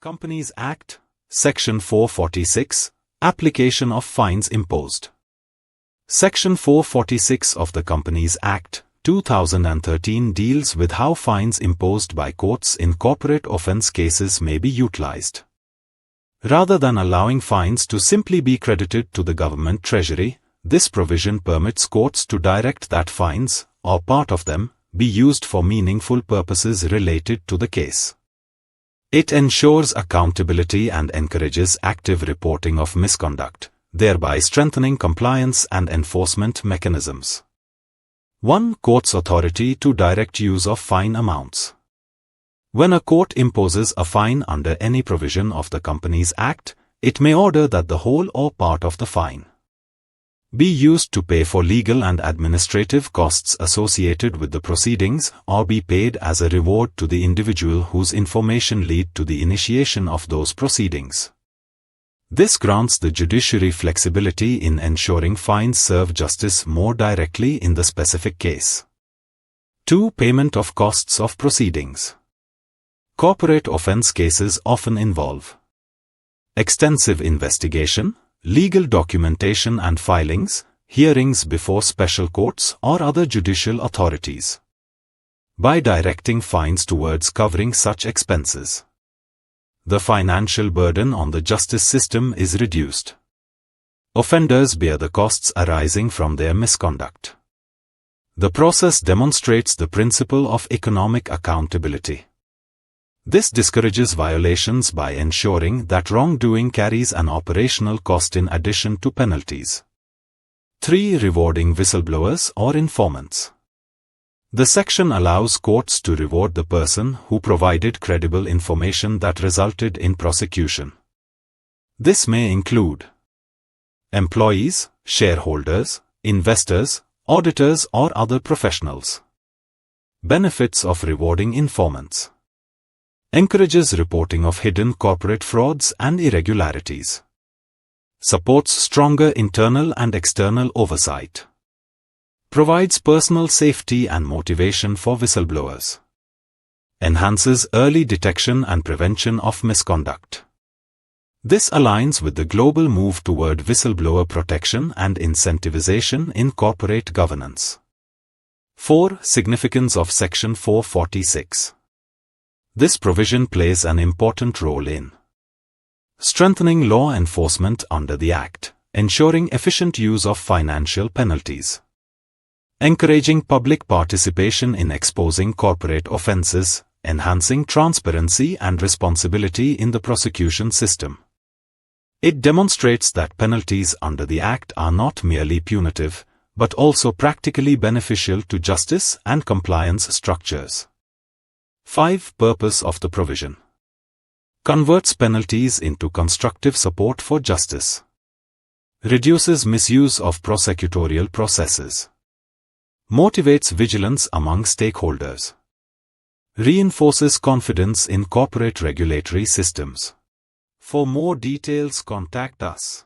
Companies Act, Section 446, Application of Fines Imposed. Section 446 of the Companies Act, 2013 deals with how fines imposed by courts in corporate offense cases may be utilized. Rather than allowing fines to simply be credited to the government treasury, this provision permits courts to direct that fines, or part of them, be used for meaningful purposes related to the case. It ensures accountability and encourages active reporting of misconduct, thereby strengthening compliance and enforcement mechanisms. 1. Court's authority to direct use of fine amounts. When a court imposes a fine under any provision of the Companies Act, it may order that the whole or part of the fine be used to pay for legal and administrative costs associated with the proceedings, or be paid as a reward to the individual whose information led to the initiation of those proceedings. This grants the judiciary flexibility in ensuring fines serve justice more directly in the specific case. 2. Payment of costs of proceedings. Corporate offense cases often involve extensive investigation, legal documentation and filings, hearings before special courts or other judicial authorities. By directing fines towards covering such expenses, the financial burden on the justice system is reduced. Offenders bear the costs arising from their misconduct. The process demonstrates the principle of economic accountability. This discourages violations by ensuring that wrongdoing carries an operational cost in addition to penalties. 3. Rewarding whistleblowers or informants. The section allows courts to reward the person who provided credible information that resulted in prosecution. This may include employees, shareholders, investors, auditors, or other professionals. Benefits of rewarding informants. Encourages reporting of hidden corporate frauds and irregularities. Supports stronger internal and external oversight. Provides personal safety and motivation for whistleblowers. Enhances early detection and prevention of misconduct. This aligns with the global move toward whistleblower protection and incentivization in corporate governance. 4. Significance of Section 446. This provision plays an important role in strengthening law enforcement under the Act, ensuring efficient use of financial penalties, encouraging public participation in exposing corporate offenses, enhancing transparency and responsibility in the prosecution system. It demonstrates that penalties under the Act are not merely punitive, but also practically beneficial to justice and compliance structures. 5. Purpose of the provision. Converts penalties into constructive support for justice. Reduces misuse of prosecutorial processes. Motivates vigilance among stakeholders. Reinforces confidence in corporate regulatory systems. For more details, contact us.